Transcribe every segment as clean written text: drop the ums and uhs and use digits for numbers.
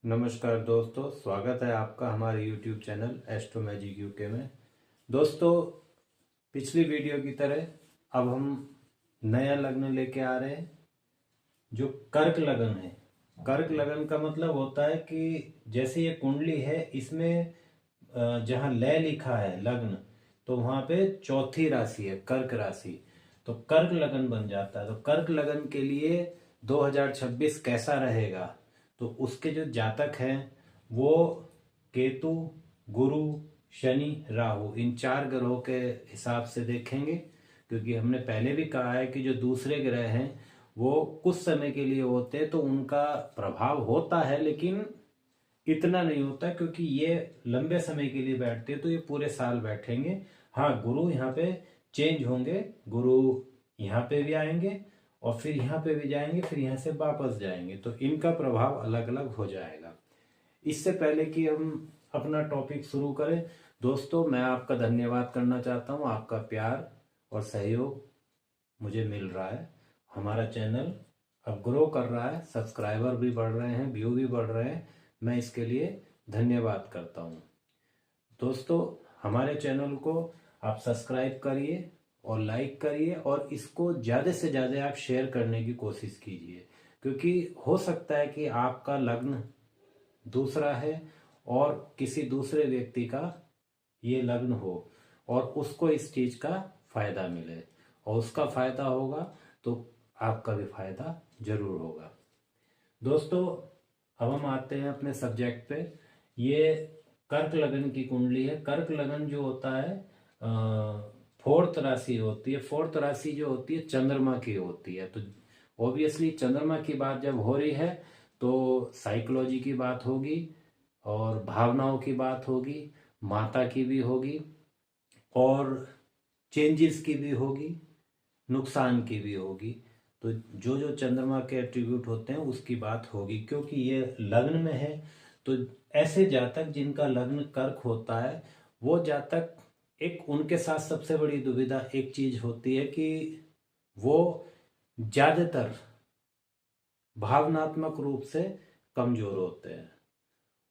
नमस्कार दोस्तों, स्वागत है आपका हमारे YouTube channel astro magic UK में। दोस्तों, पिछली वीडियो की तरह अब हम नया लग्न लेके आ रहे हैं जो कर्क लगन है। कर्क लगन का मतलब होता है कि जैसे ये कुंडली है, इसमें जहाँ लय लिखा है लग्न, तो वहाँ पे चौथी राशि है कर्क राशि, तो कर्क लगन बन जाता है। तो कर्क लगन के लिए 2026 कैसा रहेगा, तो उसके जो जातक हैं वो केतु, गुरु, शनि, राहु, इन चार ग्रहों के हिसाब से देखेंगे। क्योंकि हमने पहले भी कहा है कि जो दूसरे ग्रह हैं वो कुछ समय के लिए होते हैं, तो उनका प्रभाव होता है लेकिन इतना नहीं होता, क्योंकि ये लंबे समय के लिए बैठते हैं तो ये पूरे साल बैठेंगे। हाँ, गुरु यहाँ पे चेंज होंगे, गुरु यहाँ पे भी आएंगे और फिर यहाँ पे भी जाएंगे, फिर यहाँ से वापस जाएंगे, तो इनका प्रभाव अलग अलग हो जाएगा। इससे पहले कि हम अपना टॉपिक शुरू करें, दोस्तों मैं आपका धन्यवाद करना चाहता हूँ। आपका प्यार और सहयोग मुझे मिल रहा है। हमारा चैनल अब ग्रो कर रहा है, सब्सक्राइबर भी बढ़ रहे हैं, व्यू भी बढ़ रहे हैं। मैं इसके लिए धन्यवाद करता हूँ। दोस्तों, हमारे चैनल को आप सब्सक्राइब करिए और लाइक करिए और इसको ज़्यादा से ज़्यादा आप शेयर करने की कोशिश कीजिए, क्योंकि हो सकता है कि आपका लग्न दूसरा है और किसी दूसरे व्यक्ति का ये लग्न हो और उसको इस चीज का फायदा मिले, और उसका फायदा होगा तो आपका भी फायदा जरूर होगा। दोस्तों, अब हम आते हैं अपने सब्जेक्ट पे। ये कर्क लगन की कुंडली है। कर्क लगन जो होता है फोर्थ राशि होती है। फोर्थ राशि जो होती है चंद्रमा की होती है। तो ऑब्वियसली चंद्रमा की बात जब हो रही है तो साइकोलॉजी की बात होगी और भावनाओं की बात होगी, माता की भी होगी और चेंजेस की भी होगी, नुकसान की भी होगी। तो जो जो चंद्रमा के एट्रीब्यूट होते हैं उसकी बात होगी, क्योंकि ये लग्न में है। तो ऐसे जातक जिनका लग्न कर्क होता है वो जातक, एक उनके साथ सबसे बड़ी दुविधा एक चीज होती है कि वो ज्यादातर भावनात्मक रूप से कमजोर होते हैं।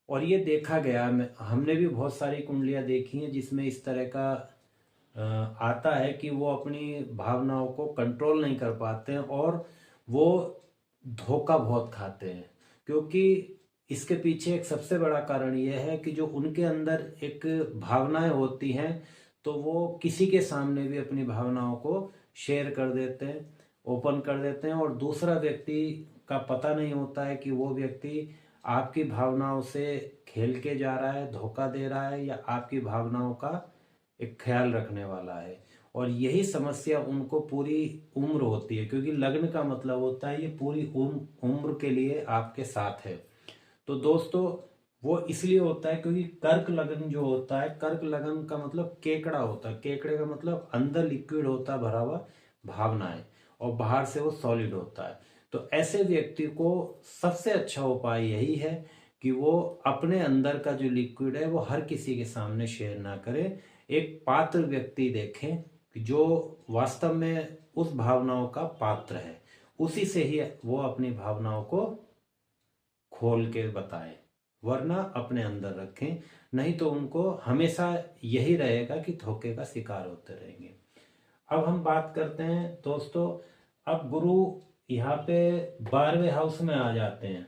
और ये देखा गया, हमने भी बहुत सारी कुंडलियां देखी हैं जिसमें इस तरह का आता है कि वो अपनी भावनाओं को कंट्रोल नहीं कर पाते हैं और वो धोखा बहुत खाते हैं। क्योंकि इसके पीछे एक सबसे बड़ा कारण ये है कि जो उनके अंदर एक भावनाएं होती हैं तो वो किसी के सामने भी अपनी भावनाओं को शेयर कर देते हैं, ओपन कर देते हैं, और दूसरा व्यक्ति का पता नहीं होता है कि वो व्यक्ति आपकी भावनाओं से खेल के जा रहा है, धोखा दे रहा है, या आपकी भावनाओं का एक ख्याल रखने वाला है। और यही समस्या उनको पूरी उम्र होती है, क्योंकि लग्न का मतलब होता है ये पूरी उम्र के लिए आपके साथ है। तो दोस्तों, वो इसलिए होता है क्योंकि कर्क लगन जो होता है, कर्क लगन का मतलब केकड़ा होता है। केकड़े का मतलब अंदर लिक्विड होता है भरा हुआ भावनाएं, और बाहर से वो सॉलिड होता है। तो ऐसे व्यक्ति को सबसे अच्छा उपाय यही है कि वो अपने अंदर का जो लिक्विड है वो हर किसी के सामने शेयर ना करे। एक पात्र व्यक्ति देखें कि जो वास्तव में उस भावनाओं का पात्र है, उसी से ही वो अपनी भावनाओं को खोल के बताएं, वरना अपने अंदर रखें। नहीं तो उनको हमेशा यही रहेगा कि धोखे का शिकार होते रहेंगे। अब हम बात करते हैं दोस्तों, अब गुरु यहाँ पे 12वें हाउस में आ जाते हैं,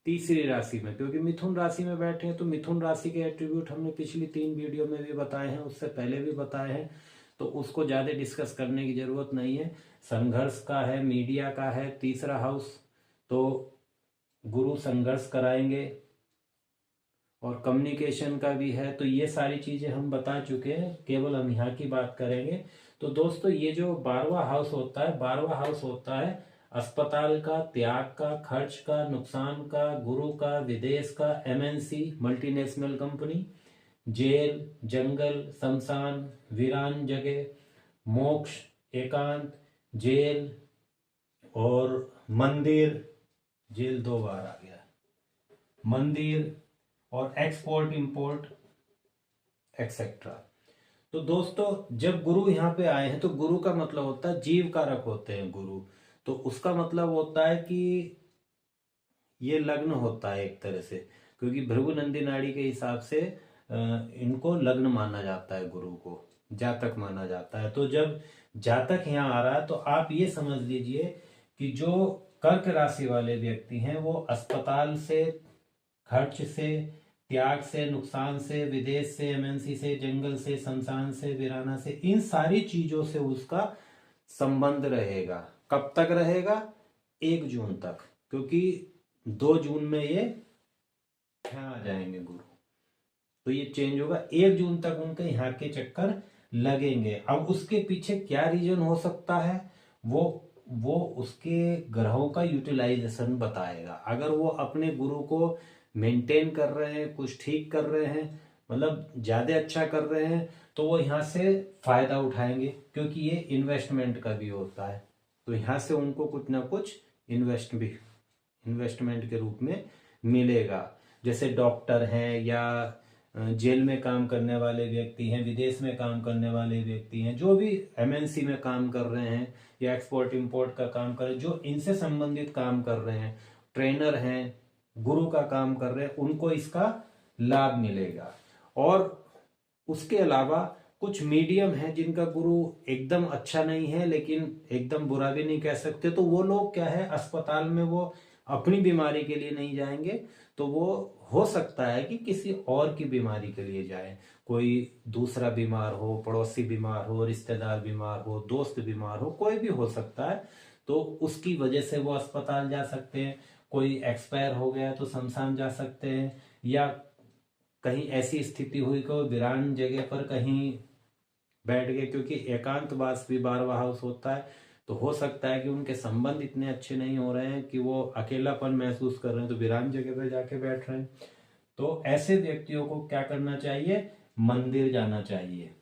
तीसरी राशि में। क्योंकि मिथुन राशि में बैठे हैं तो मिथुन राशि के एट्रीब्यूट हमने पिछली 3 वीडियो में भी बताए हैं, उससे पहले भी बताए हैं, तो उसको ज्यादा डिस्कस करने की जरूरत नहीं है। संघर्ष का है, मीडिया का है तीसरा हाउस, तो गुरु संघर्ष कराएंगे, और कम्युनिकेशन का भी है। तो ये सारी चीजें हम बता चुके हैं, केवल हम यहाँ की बात करेंगे। तो दोस्तों, ये जो 12वां हाउस होता है, 12वां हाउस होता है अस्पताल का, त्याग का, खर्च का, नुकसान का, गुरु का, विदेश का, एमएनसी मल्टीनेशनल कंपनी, जेल, जंगल, शमशान, वीरान जगह, मोक्ष, एकांत, जेल और मंदिर। जेल 2 बार आ गया, मंदिर और एक्सपोर्ट इंपोर्ट एक्सेट्रा। तो दोस्तों, जब गुरु यहाँ पे आए हैं तो गुरु का मतलब होता है जीव कारक होते हैं गुरु। तो उसका मतलब होता है कि ये लग्न होता है एक तरह से, क्योंकि भृगुनंदी नाड़ी के हिसाब से इनको लग्न माना जाता है, गुरु को जातक माना जाता है। तो जब जातक यहाँ आ रहा है तो आप ये समझ लीजिए कि जो कर्क राशि वाले व्यक्ति हैं वो अस्पताल से, खर्च से, त्याग से, नुकसान से, विदेश से, एमएनसी से, जंगल से, शमशान से, वीराना से, इन सारी चीजों से उसका संबंध रहेगा। कब तक रहेगा? 1 जून तक, क्योंकि 2 जून में ये यहाँ आ जाएंगे गुरु, तो ये चेंज होगा। 1 जून तक उनके यहाँ के चक्कर लगेंगे। अब उसके पीछे क्या रीजन हो सकता है, वो उसके ग्रहों का यूटिलाइजेशन बताएगा। अगर वो अपने गुरु को मेंटेन कर रहे हैं, कुछ ठीक कर रहे हैं, मतलब ज्यादा अच्छा कर रहे हैं, तो वो यहाँ से फायदा उठाएंगे, क्योंकि ये इन्वेस्टमेंट का भी होता है। तो यहाँ से उनको कुछ ना कुछ इन्वेस्टमेंट के रूप में मिलेगा। जैसे डॉक्टर हैं या जेल में काम करने वाले व्यक्ति हैं, विदेश में काम करने वाले व्यक्ति हैं, जो भी एमएनसी में काम कर रहे हैं या एक्सपोर्ट इंपोर्ट का काम कर रहे हैं, जो इनसे संबंधित काम कर रहे हैं, ट्रेनर हैं, गुरु का काम कर रहे हैं, उनको इसका लाभ मिलेगा। और उसके अलावा कुछ मीडियम है जिनका गुरु एकदम अच्छा नहीं है लेकिन एकदम बुरा भी नहीं कह सकते, तो वो लोग क्या है, अस्पताल में वो अपनी बीमारी के लिए नहीं जाएंगे, तो वो हो सकता है कि किसी और की बीमारी के लिए जाए। कोई दूसरा बीमार हो, पड़ोसी बीमार हो, रिश्तेदार बीमार हो, दोस्त बीमार हो, कोई भी हो सकता है, तो उसकी वजह से वो अस्पताल जा सकते हैं। कोई एक्सपायर हो गया तो शमशान जा सकते हैं, या कहीं ऐसी स्थिति हुई कि वीरान जगह पर कहीं बैठ गए, क्योंकि एकांतवास भी 12वां हाउस होता है, तो हो सकता है कि उनके संबंध इतने अच्छे नहीं हो रहे हैं कि वो अकेलापन महसूस कर रहे हैं, तो वीरान जगह पर जाके बैठ रहे हैं। तो ऐसे व्यक्तियों को क्या करना चाहिए? मंदिर जाना चाहिए।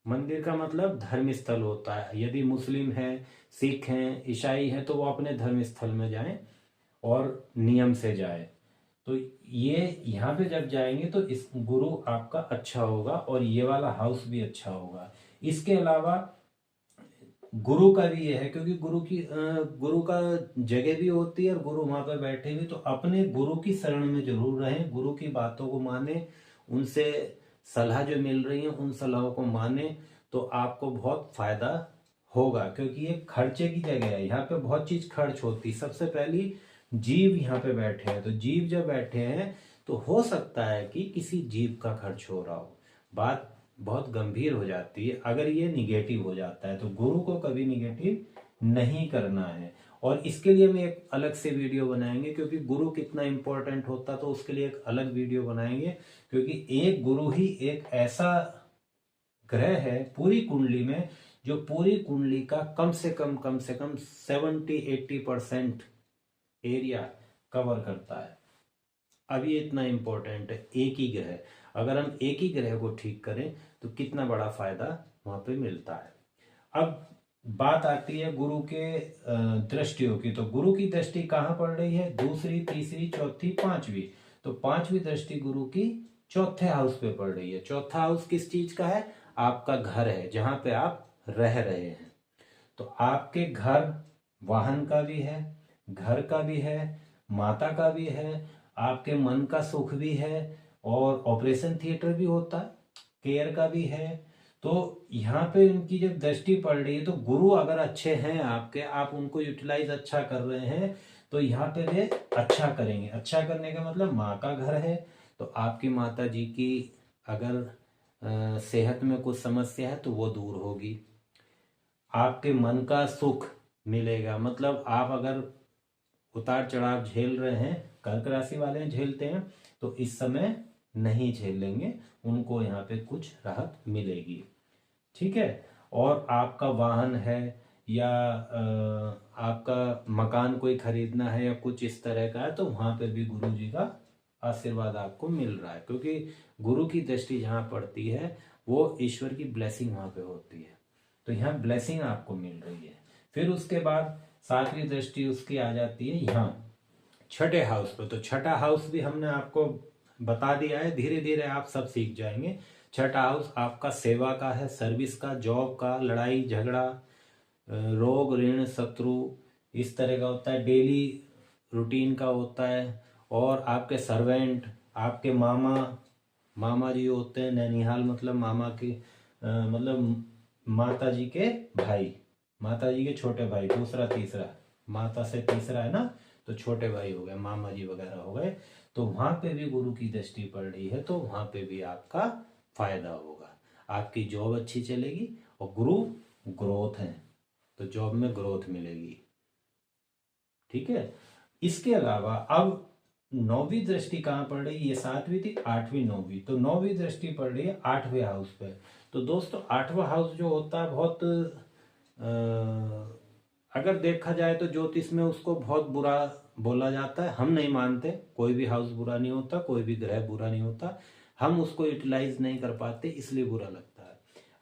मंदिर का मतलब धर्म स्थल होता है। यदि मुस्लिम है, सिख हैं, ईसाई हैं, तो वो अपने धर्म स्थल में जाएं और नियम से जाए। तो ये यहाँ पे जब जाएंगे तो इस गुरु आपका अच्छा होगा और ये वाला हाउस भी अच्छा होगा। इसके अलावा गुरु का भी ये है, क्योंकि गुरु का जगह भी होती है और गुरु वहां पर बैठे हुए, तो अपने गुरु की शरण में जरूर रहें, गुरु की बातों को माने, उनसे सलाह जो मिल रही है उन सलाहों को माने, तो आपको बहुत फायदा होगा। क्योंकि ये खर्चे की जगह है, यहाँ पे बहुत चीज खर्च होती है। सबसे पहली जीव यहाँ पे बैठे हैं, तो जीव जब बैठे हैं तो हो सकता है कि किसी जीव का खर्च हो रहा हो। बात बहुत गंभीर हो जाती है अगर ये निगेटिव हो जाता है, तो गुरु को कभी निगेटिव नहीं करना है। और इसके लिए हम एक अलग से वीडियो बनाएंगे, क्योंकि गुरु कितना इंपॉर्टेंट होता है, तो उसके लिए एक अलग वीडियो बनाएंगे। क्योंकि एक गुरु ही एक ऐसा ग्रह है पूरी कुंडली में जो पूरी कुंडली का कम से कम 70-80% एरिया कवर करता है। अब ये इतना इंपॉर्टेंट है, एक ही ग्रह। अगर हम एक ही ग्रह को ठीक करें तो कितना बड़ा फायदा वहां पे मिलता है। अब बात आती है गुरु के दृष्टियों की। तो गुरु की दृष्टि कहाँ पड़ रही है? दूसरी, तीसरी, चौथी, पांचवी। तो पांचवी दृष्टि गुरु की चौथे हाउस पे पड़ रही है। चौथा हाउस किस चीज का है? आपका घर है, जहां पे आप रह रहे हैं। तो आपके घर वाहन का भी है, घर का भी है, माता का भी है, आपके मन का सुख भी है, और ऑपरेशन थिएटर भी होता है, केयर का भी है। तो यहाँ पे इनकी जब दृष्टि पड़ रही है, तो गुरु अगर अच्छे हैं आपके, आप उनको यूटिलाइज अच्छा कर रहे हैं, तो यहाँ पे वे अच्छा करेंगे। अच्छा करने का मतलब माँ का घर है, तो आपकी माता जी की अगर सेहत में कुछ समस्या है तो वो दूर होगी। आपके मन का सुख मिलेगा, मतलब आप अगर उतार चढ़ाव झेल रहे हैं, कर्क राशि वाले झेलते हैं, तो इस समय नहीं झेलेंगे, उनको यहाँ पे कुछ राहत मिलेगी। ठीक है। और आपका वाहन है या आपका मकान कोई खरीदना है या कुछ इस तरह का है, तो वहां पे भी गुरु जी का आशीर्वाद आपको मिल रहा है, क्योंकि गुरु की दृष्टि जहाँ पड़ती है वो ईश्वर की ब्लेसिंग वहां पे होती है। तो यहाँ ब्लेसिंग आपको मिल रही है। फिर उसके बाद सातवीं दृष्टि उसकी आ जाती है यहाँ छठे हाउस पे। तो छठा हाउस भी हमने आपको बता दिया है, धीरे धीरे आप सब सीख जाएंगे। छठा हाउस आपका सेवा का है, सर्विस का, जॉब का, लड़ाई झगड़ा, रोग, ऋण, शत्रु, इस तरह का होता है। डेली रूटीन का होता है, और आपके सर्वेंट, आपके मामा जी होते हैं। नैनिहाल मतलब मामा के मतलब माता जी के भाई, माता जी के छोटे भाई, दूसरा तीसरा, माता से तीसरा है ना, तो छोटे भाई हो गए, मामा जी वगैरह हो गए। तो वहां पे भी गुरु की दृष्टि पड़ रही है तो वहां पे भी आपका फायदा होगा, आपकी जॉब अच्छी चलेगी। और गुरु ग्रोथ है तो जॉब में ग्रोथ मिलेगी। ठीक है। इसके अलावा अब नौवीं दृष्टि कहाँ पड़ रही है? ये 7वीं थी, 8वीं 9वीं, तो 9वीं दृष्टि पड़ रही है 8वें हाउस पे। तो दोस्तों 8वां हाउस जो होता है बहुत अगर देखा जाए तो ज्योतिष में उसको बहुत बुरा बोला जाता है। हम नहीं मानते, कोई भी हाउस बुरा नहीं होता, कोई भी ग्रह बुरा नहीं होता, हम उसको यूटिलाइज नहीं कर पाते इसलिए बुरा लगता है।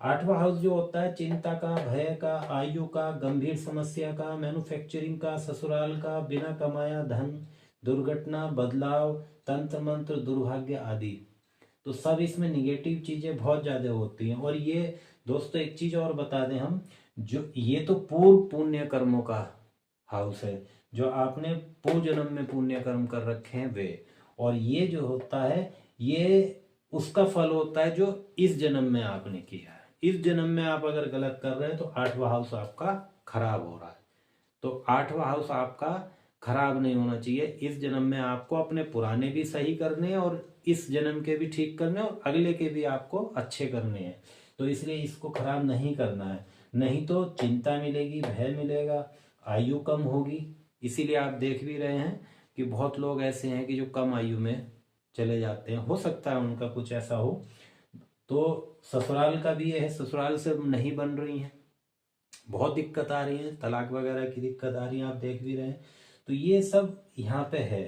8वां हाउस जो होता है चिंता का, भय का, आयु का, गंभीर समस्या का, मैन्युफैक्चरिंग का, ससुराल का, बिना कमाया धन, दुर्घटना, बदलाव, तंत्र मंत्र, दुर्भाग्य आदि। तो सब इसमें निगेटिव चीजें बहुत ज्यादा होती हैं। और ये दोस्तों एक चीज और बता दें हम, जो ये तो पूर्व पुण्य कर्मों का हाउस है, जो आपने पूर्व जन्म में पुण्य कर्म कर रखे हैं वे। और ये जो होता है ये उसका फल होता है जो इस जन्म में आपने किया है। इस जन्म में आप अगर गलत कर रहे हैं तो 8वां हाउस आपका खराब हो रहा है। तो 8वां हाउस आपका खराब नहीं होना चाहिए। इस जन्म में आपको अपने पुराने भी सही करने हैं और इस जन्म के भी ठीक करने हैं और अगले के भी आपको अच्छे करने हैं। तो इसलिए इसको खराब नहीं करना है, नहीं तो चिंता मिलेगी, भय मिलेगा, आयु कम होगी। इसीलिए आप देख भी रहे हैं कि बहुत लोग ऐसे हैं कि जो कम आयु में चले जाते हैं। हो सकता है उनका कुछ ऐसा हो। तो ससुराल का भी ये है, ससुराल से नहीं बन रही हैं, बहुत दिक्कत आ रही है, तलाक वगैरह की दिक्कत आ रही है, आप देख भी रहे हैं। तो ये सब यहाँ पे है।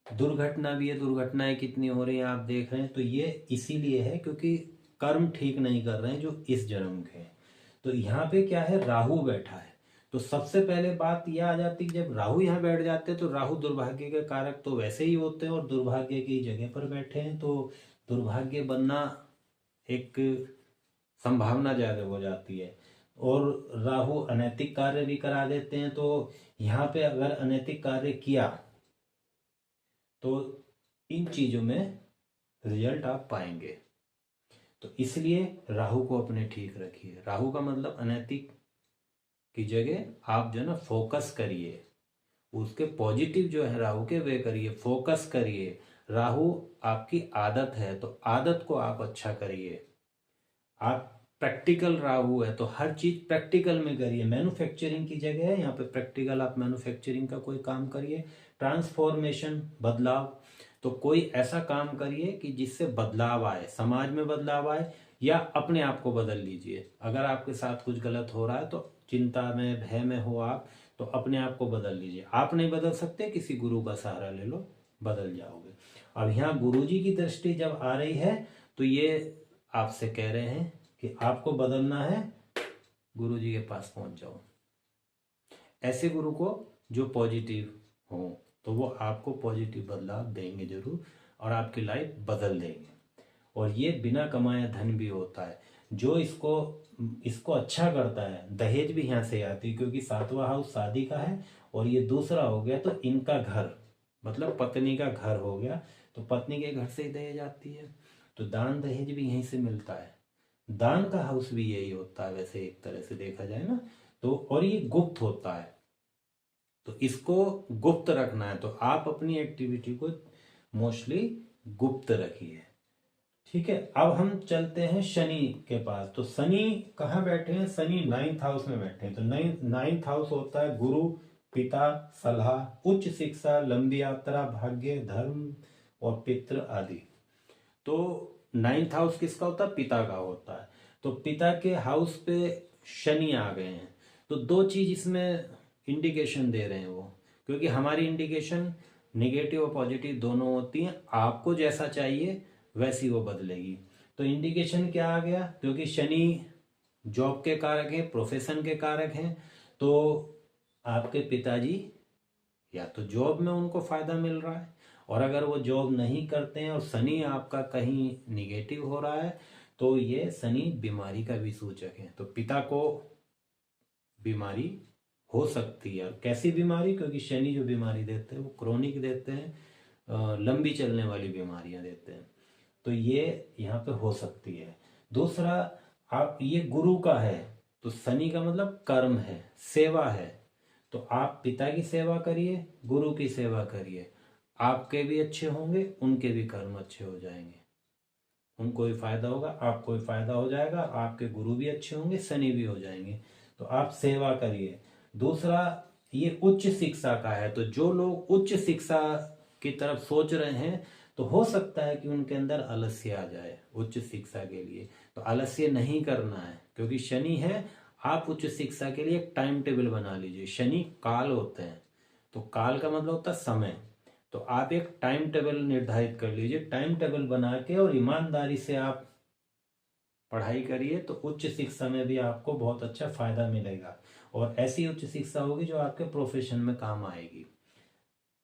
दुर्घटना भी है, दुर्घटनाएं कितनी हो रही हैं आप देख रहे हैं। तो ये इसीलिए है क्योंकि कर्म ठीक नहीं कर रहे हैं जो इस जन्म के हैं। तो यहाँ पे क्या है, राहु बैठा है। तो सबसे पहले बात यह आ जाती है जब राहु यहाँ बैठ जाते हैं तो राहु दुर्भाग्य के कारक तो वैसे ही होते हैं और दुर्भाग्य की जगह पर बैठे हैं तो दुर्भाग्य बनना एक संभावना ज्यादा हो जाती है। और राहु अनैतिक कार्य भी करा देते हैं। तो यहाँ पे अगर अनैतिक कार्य किया तो इन चीजों में रिजल्ट आप पाएंगे। तो इसलिए राहु को अपने ठीक रखिए। राहु का मतलब अनैतिक की जगह आप जो ना फोकस करिए, उसके पॉजिटिव जो है राहु के वे करिए, फोकस करिए। राहु आपकी आदत है तो आदत को आप अच्छा करिए। आप प्रैक्टिकल राहु है तो हर चीज प्रैक्टिकल में करिए। मैन्युफैक्चरिंग की जगह है यहाँ पे प्रैक्टिकल, आप मैन्युफैक्चरिंग का कोई काम करिए। ट्रांसफॉर्मेशन, बदलाव, तो कोई ऐसा काम करिए कि जिससे बदलाव आए, समाज में बदलाव आए या अपने आप को बदल लीजिए। अगर आपके साथ कुछ गलत हो रहा है तो चिंता में, भय में हो आप, तो अपने आप को बदल लीजिए। आप नहीं बदल सकते, किसी गुरु का सहारा ले लो, बदल जाओगे। अब यहाँ गुरु जी की दृष्टि जब आ रही है तो ये आपसे कह रहे हैं कि आपको बदलना है, गुरु जी के पास पहुंच जाओ। ऐसे गुरु को जो पॉजिटिव हो तो वो आपको पॉजिटिव बदलाव देंगे जरूर और आपकी लाइफ बदल देंगे। और ये बिना कमाया धन भी होता है। जो इसको इसको अच्छा करता है, दहेज भी यहाँ से आती है क्योंकि 7वां हाउस शादी का है और ये दूसरा हो गया तो इनका घर मतलब पत्नी का घर हो गया। तो पत्नी के घर से ही दहेज आती है। तो दान दहेज भी यहीं से मिलता है। दान का हाउस भी यही होता है वैसे एक तरह से देखा जाए ना तो। और ये गुप्त होता है तो इसको गुप्त रखना है। तो आप अपनी एक्टिविटी को मोस्टली गुप्त रखिए। ठीक है। अब हम चलते हैं शनि के पास। तो शनि कहाँ बैठे हैं? शनि 9th हाउस में बैठे हैं। तो 9th हाउस होता है गुरु, पिता, सलाह, उच्च शिक्षा, लंबी यात्रा, भाग्य, धर्म और पितृ आदि। तो 9th हाउस किसका होता है? पिता का होता है। तो पिता के हाउस पे शनि आ गए हैं तो दो चीज इसमें इंडिकेशन दे रहे हैं वो, क्योंकि हमारी इंडिकेशन नेगेटिव और पॉजिटिव दोनों होती हैं। आपको जैसा चाहिए वैसी वो बदलेगी। तो इंडिकेशन क्या आ गया? क्योंकि शनि जॉब के कारक हैं, प्रोफेशन के कारक हैं, तो आपके पिताजी या तो जॉब में उनको फायदा मिल रहा है और अगर वो जॉब नहीं करते हैं और शनि आपका कहीं निगेटिव हो रहा है तो ये शनि बीमारी का भी सूचक है। तो पिता को बीमारी हो सकती है। और कैसी बीमारी, क्योंकि शनि जो बीमारी देते हैं वो क्रोनिक देते हैं, लंबी चलने वाली बीमारियां देते हैं, तो ये यहाँ पे हो सकती है। दूसरा, आप ये गुरु का है, तो शनि का मतलब कर्म है, सेवा है, तो आप पिता की सेवा करिए, गुरु की सेवा करिए, आपके भी अच्छे होंगे, उनके भी कर्म अच्छे हो जाएंगे, उनको भी फायदा होगा, आपको भी फायदा हो जाएगा, आपके गुरु भी अच्छे होंगे, शनि भी हो जाएंगे, तो आप सेवा करिए। दूसरा, ये उच्च शिक्षा का है, तो जो लोग उच्च शिक्षा की तरफ सोच रहे हैं तो हो सकता है कि उनके अंदर आलस्य आ जाए उच्च शिक्षा के लिए, तो आलस्य नहीं करना है, क्योंकि शनि है। आप उच्च शिक्षा के लिए एक टाइम टेबल बना लीजिए। शनि काल होते हैं, तो काल का मतलब होता है समय, तो आप एक टाइम टेबल निर्धारित कर लीजिए, टाइम टेबल बना के और ईमानदारी से आप पढ़ाई करिए, तो उच्च शिक्षा में भी आपको बहुत अच्छा फायदा मिलेगा, और ऐसी उच्च शिक्षा होगी जो आपके प्रोफेशन में काम आएगी,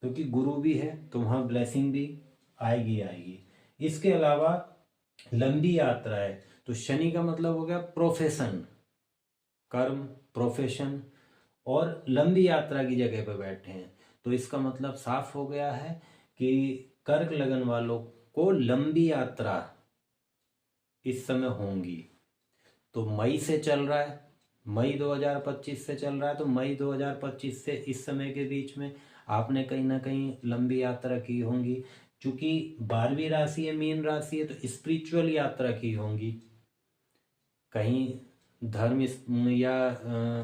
क्योंकि गुरु भी है तो वहाँ ब्लेसिंग भी आएगी आएगी। इसके अलावा लंबी यात्रा है, तो शनि का मतलब हो गया प्रोफेशन, कर्म, प्रोफेशन, और लंबी यात्रा की जगह पे बैठे हैं, तो इसका मतलब साफ हो गया है कि कर्क लगन वालों को लंबी यात्रा इस समय होंगी। तो मई से चल रहा है, मई 2025 से चल रहा है, तो मई 2025 से इस समय के बीच में आपने कहीं ना कहीं लंबी यात्रा की होंगी। चूंकि 12वीं राशि है, मीन राशि है, तो स्पिरिचुअल यात्रा की होंगी, कहीं धर्म या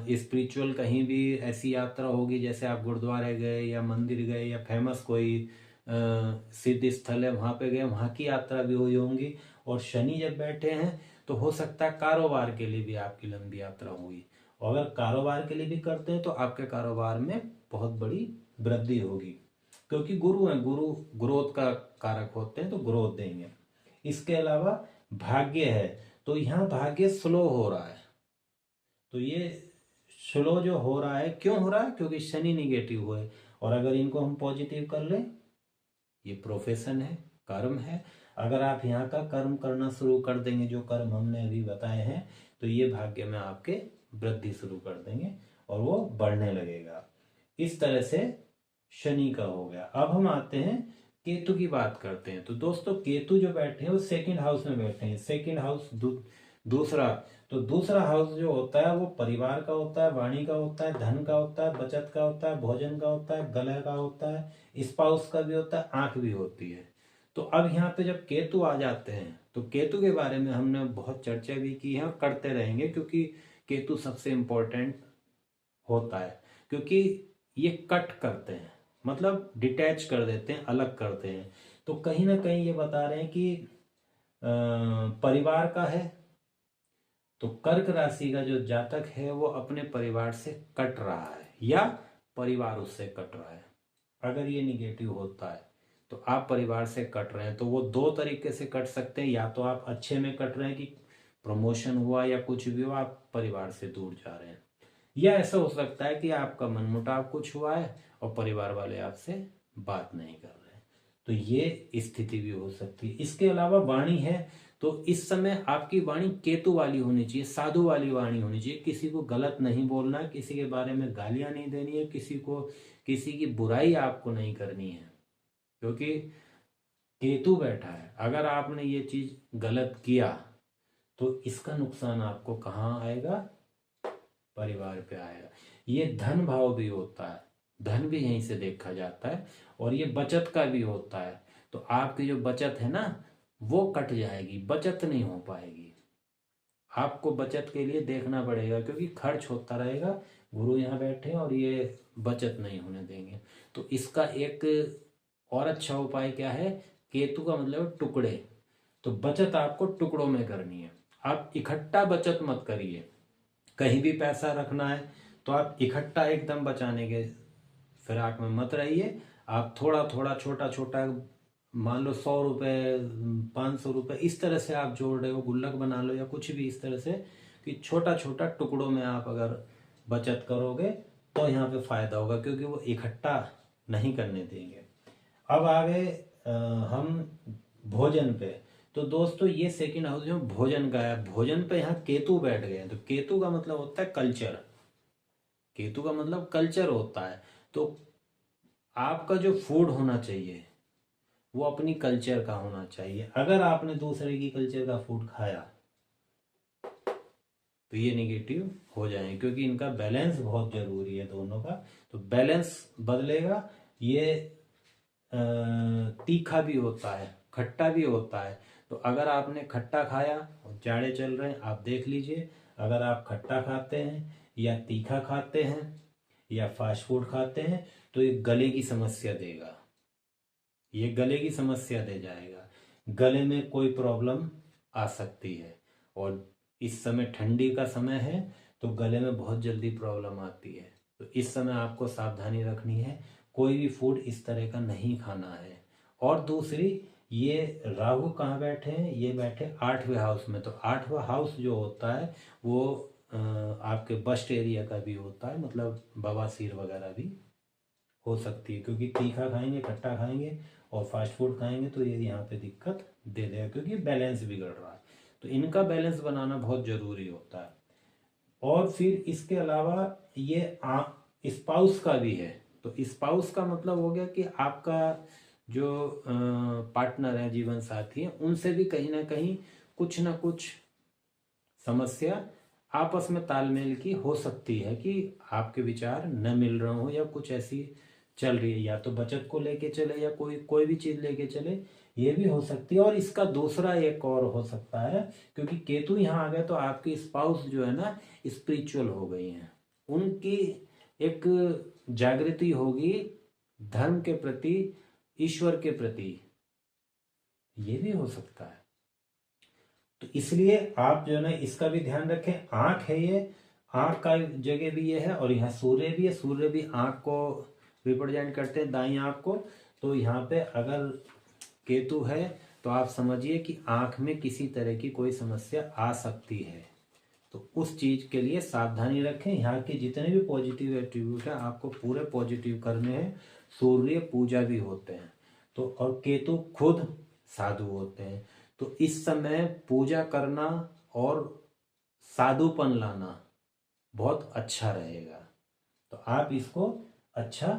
स्पिरिचुअल कहीं भी ऐसी यात्रा होगी, जैसे आप गुरुद्वारे गए या मंदिर गए या फेमस कोई सिद्ध स्थल है वहाँ पे गए, वहाँ की यात्रा भी हुई होंगी। और शनि जब बैठे हैं तो हो सकता है कारोबार के लिए भी आपकी लंबी यात्रा हुई, और अगर कारोबार के लिए भी करते हैं तो आपके कारोबार में बहुत बड़ी वृद्धि होगी, क्योंकि गुरु हैं, गुरु ग्रोथ का कारक होते हैं, तो ग्रोथ देंगे। इसके अलावा भाग्य है, तो यहाँ भाग्य स्लो हो रहा है, तो ये स्लो जो हो रहा है, क्यों हो रहा है, क्योंकि शनि निगेटिव हुए। और अगर इनको हम पॉजिटिव कर लें, ये प्रोफेशन है, कर्म है, अगर आप यहाँ का कर्म करना शुरू कर देंगे, जो कर्म हमने अभी बताए हैं, तो ये भाग्य में आपके वृद्धि शुरू कर देंगे और वो बढ़ने लगेगा। इस तरह से शनि का हो गया। अब हम आते हैं केतु की बात करते हैं। तो दोस्तों, केतु जो बैठे हैं वो सेकंड हाउस में बैठे हैं। सेकंड हाउस दूसरा, तो दूसरा हाउस जो होता है वो परिवार का होता है, वाणी का होता है, धन का होता है, बचत का होता है, भोजन का होता है, गले का होता है, स्पाउस का भी होता है, आंख भी होती है। तो अब यहाँ पे जब केतु आ जाते हैं, तो केतु के बारे में हमने बहुत चर्चा भी की है और करते रहेंगे, क्योंकि केतु सबसे इम्पोर्टेंट होता है, क्योंकि ये कट करते हैं, मतलब डिटैच कर देते हैं, अलग करते हैं। तो कहीं ना कहीं ये बता रहे हैं कि परिवार का है, तो कर्क राशि का जो जातक है वो अपने परिवार से कट रहा है या परिवार उससे कट रहा है। अगर ये निगेटिव होता है तो आप परिवार से कट रहे हैं, तो वो दो तरीके से कट सकते हैं, या तो आप अच्छे में कट रहे हैं कि प्रमोशन हुआ या कुछ भी हुआ, आप परिवार से दूर जा रहे हैं, या ऐसा हो सकता है कि आपका मनमुटाव कुछ हुआ है और परिवार वाले आपसे बात नहीं कर रहे हैं, तो ये स्थिति भी हो सकती है। इसके अलावा वाणी है, तो इस समय आपकी वाणी केतु वाली होनी चाहिए, साधु वाली वाणी होनी चाहिए, किसी को गलत नहीं बोलना है, किसी के बारे में गालियां नहीं देनी है, किसी की बुराई आपको नहीं करनी है, क्योंकि केतु बैठा है। अगर आपने ये चीज गलत किया तो इसका नुकसान आपको कहाँ आएगा, परिवार पे आएगा। ये धन भाव भी होता है, धन भी यहीं से देखा जाता है, और ये बचत का भी होता है, तो आपकी जो बचत है ना वो कट जाएगी, बचत नहीं हो पाएगी। आपको बचत के लिए देखना पड़ेगा, क्योंकि खर्च होता रहेगा, गुरु यहाँ बैठे और ये बचत नहीं होने देंगे। तो इसका एक और अच्छा उपाय क्या है, केतु का मतलब टुकड़े, तो बचत आपको टुकड़ों में करनी है। आप इकट्ठा बचत मत करिए, कहीं भी पैसा रखना है तो आप इकट्ठा एकदम बचाने के फिराक में मत रहिए। आप थोड़ा थोड़ा छोटा छोटा, मान लो 100 रुपये, 500 रुपये, इस तरह से आप जोड़ रहे हो, गुल्लक बना लो या कुछ भी इस तरह से, कि छोटा छोटा टुकड़ों में आप अगर बचत करोगे तो यहाँ पे फायदा होगा, क्योंकि वो इकट्ठा नहीं करने देंगे। अब आ गए हम भोजन पे। तो दोस्तों, ये सेकंड हाउस में भोजन का है, भोजन पे यहाँ केतु बैठ गए हैं, तो केतु का मतलब होता है कल्चर, केतु का मतलब कल्चर होता है। तो आपका जो फूड होना चाहिए वो अपनी कल्चर का होना चाहिए। अगर आपने दूसरे की कल्चर का फूड खाया तो ये निगेटिव हो जाएंगे, क्योंकि इनका बैलेंस बहुत जरूरी है दोनों का। तो बैलेंस बदलेगा। ये तीखा भी होता है, खट्टा भी होता है। तो अगर आपने खट्टा खाया और जाड़े चल रहे हैं, आप देख लीजिए, अगर आप खट्टा खाते हैं या तीखा खाते हैं या फास्ट फूड खाते हैं तो ये गले की समस्या देगा, ये गले की समस्या दे जाएगा। गले में कोई प्रॉब्लम आ सकती है। और इस समय ठंडी का समय है तो गले में बहुत जल्दी प्रॉब्लम आती है। तो इस समय आपको सावधानी रखनी है, कोई भी फूड इस तरह का नहीं खाना है। और दूसरी, ये राहु कहाँ बैठे हैं? ये बैठे 8वें हाउस में। तो 8वां हाउस जो होता है वो आपके बस्ट एरिया का भी होता है, मतलब बवासीर वगैरह भी हो सकती है, क्योंकि तीखा खाएंगे, खट्टा खाएंगे और फास्ट फूड खाएंगे तो ये यहाँ पे दिक्कत दे देगा, क्योंकि बैलेंस बिगड़ रहा है। तो इनका बैलेंस बनाना बहुत ज़रूरी होता है। और फिर इसके अलावा ये स्पाउस का भी है। तो स्पाउस का मतलब हो गया कि आपका जो पार्टनर है, जीवन साथी है, उनसे भी कहीं ना कुछ समस्या आपस में तालमेल की हो सकती है, कि आपके विचार न मिल रहे हो या कुछ ऐसी चल रही है, या तो बचत को लेके चले या कोई भी चीज लेके चले, ये भी हो सकती है। और इसका दूसरा एक और हो सकता है, क्योंकि केतु यहाँ आ गए तो आपकी स्पाउस जो है ना स्पिरिचुअल हो गई हैं, उनकी एक जागृति होगी धर्म के प्रति, ईश्वर के प्रति, ये भी हो सकता है। तो इसलिए आप जो है ना इसका भी ध्यान रखें। आंख है, ये आंख का जगह भी ये है, और यहाँ सूर्य भी है। सूर्य भी आंख को रिप्रेजेंट करते हैं, दाई आंख को। तो यहाँ पे अगर केतु है तो आप समझिए कि आंख में किसी तरह की कोई समस्या आ सकती है। तो उस चीज के लिए सावधानी रखें। यहाँ के जितने भी पॉजिटिव एट्रीब्यूट है आपको पूरे पॉजिटिव करने हैं। सूर्य पूजा भी होते हैं, तो और केतु खुद साधु होते हैं। तो इस समय पूजा करना और साधुपन लाना बहुत अच्छा रहेगा। तो आप इसको अच्छा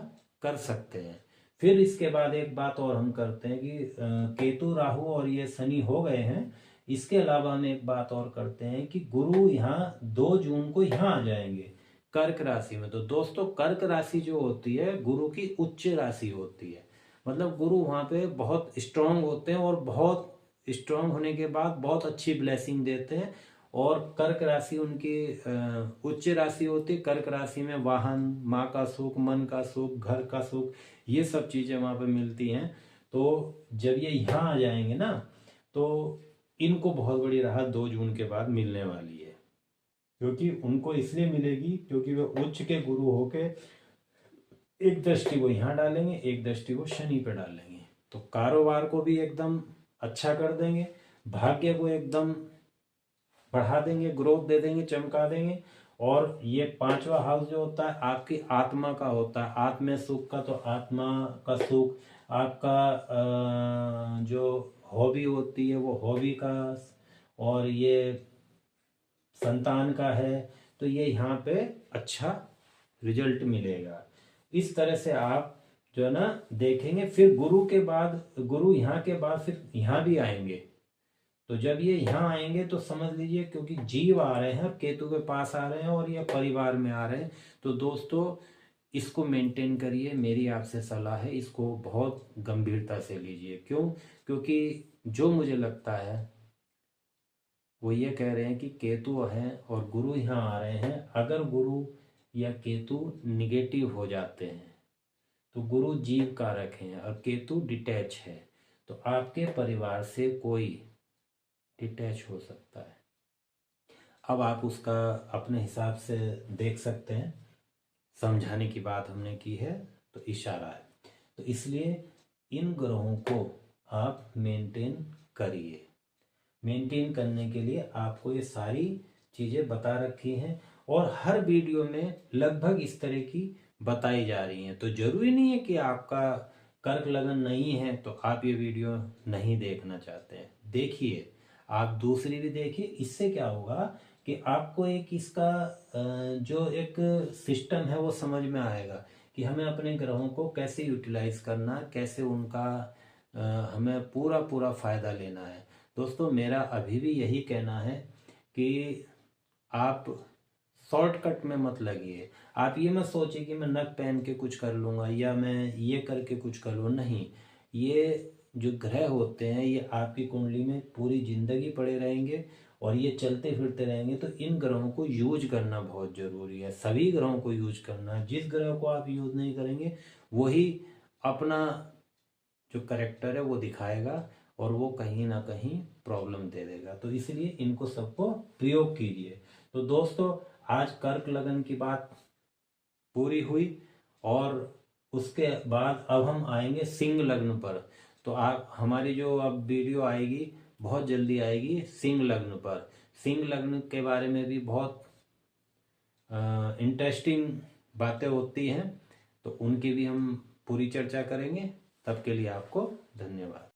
कर सकते हैं। फिर इसके बाद एक बात और हम करते हैं कि केतु, राहु और ये शनि हो गए हैं। इसके अलावा हम एक बात और करते हैं कि गुरु यहाँ 2 जून को यहाँ आ जाएंगे कर्क राशि में। तो दोस्तों, कर्क राशि जो होती है गुरु की उच्च राशि होती है। मतलब गुरु वहाँ पे बहुत स्ट्रांग होते हैं, और बहुत स्ट्रांग होने के बाद बहुत अच्छी ब्लेसिंग देते हैं। और कर्क राशि उनकी उच्च राशि होती है। कर्क राशि में वाहन, माँ का सुख, मन का सुख, घर का सुख, ये सब चीजें वहां पे मिलती हैं। तो जब ये यहाँ आ जाएंगे ना तो इनको बहुत बड़ी राहत 2 जून के बाद मिलने वाली है। क्योंकि उनको इसलिए मिलेगी क्योंकि वे उच्च के गुरु होके एक दृष्टि वो यहाँ डालेंगे, एक दृष्टि वो शनि पे डालेंगे। तो कारोबार को भी एकदम अच्छा कर देंगे, भाग्य को एकदम बढ़ा देंगे, ग्रोथ दे देंगे, चमका देंगे। और ये 5वां हाउस जो होता है आपकी आत्मा का होता है, आत्म सुख का। तो आत्मा का सुख, आपका जो हॉबी होती है वो हॉबी का, और ये संतान का है। तो ये यहाँ पे अच्छा रिजल्ट मिलेगा। इस तरह से आप जो है ना देखेंगे। फिर गुरु के बाद, गुरु यहाँ के बाद फिर यहाँ भी आएंगे। तो जब ये यहाँ आएंगे तो समझ लीजिए, क्योंकि जीव आ रहे हैं, केतु के पास आ रहे हैं और ये परिवार में आ रहे हैं। तो दोस्तों, इसको मेंटेन करिए, मेरी आपसे सलाह है। इसको बहुत गंभीरता से लीजिए। क्यों? क्योंकि जो मुझे लगता है वो ये कह रहे हैं कि केतु हैं और गुरु यहाँ आ रहे हैं। अगर गुरु या केतु निगेटिव हो जाते हैं तो गुरु जीव कारक हैं और केतु डिटैच है, तो आपके परिवार से कोई डिटैच हो सकता है। अब आप उसका अपने हिसाब से देख सकते हैं। समझाने की बात हमने की है तो इशारा है। तो इसलिए इन ग्रहों को आप मेंटेन करिए। मेंटेन करने के लिए आपको ये सारी चीज़ें बता रखी हैं, और हर वीडियो में लगभग इस तरह की बताई जा रही हैं। तो जरूरी नहीं है कि आपका कर्क लगन नहीं है तो आप ये वीडियो नहीं देखना चाहते हैं। देखिए, आप दूसरी भी देखिए। इससे क्या होगा कि आपको एक इसका जो एक सिस्टम है वो समझ में आएगा कि हमें अपने ग्रहों को कैसे यूटिलाइज करना, कैसे उनका हमें पूरा पूरा फायदा लेना है। दोस्तों मेरा अभी भी यही कहना है कि आप शॉर्टकट में मत लगिए। आप ये मत सोचिए कि मैं नग पहन के कुछ कर लूँगा या मैं ये करके कुछ कर लूँ, नहीं। ये जो ग्रह होते हैं ये आपकी कुंडली में पूरी जिंदगी पड़े रहेंगे और ये चलते फिरते रहेंगे। तो इन ग्रहों को यूज करना बहुत ज़रूरी है, सभी ग्रहों को यूज करना। जिस ग्रह को आप यूज नहीं करेंगे वही अपना जो करेक्टर है वो दिखाएगा और वो कहीं ना कहीं प्रॉब्लम दे देगा। तो इसलिए इनको सबको प्रयोग कीजिए। तो दोस्तों आज कर्क लगन की बात पूरी हुई और उसके बाद अब हम आएंगे सिंह लग्न पर। तो आप हमारी जो अब वीडियो आएगी बहुत जल्दी आएगी सिंह लग्न पर। सिंह लग्न के बारे में भी बहुत इंटरेस्टिंग बातें होती हैं, तो उनकी भी हम पूरी चर्चा करेंगे। तब के लिए आपको धन्यवाद।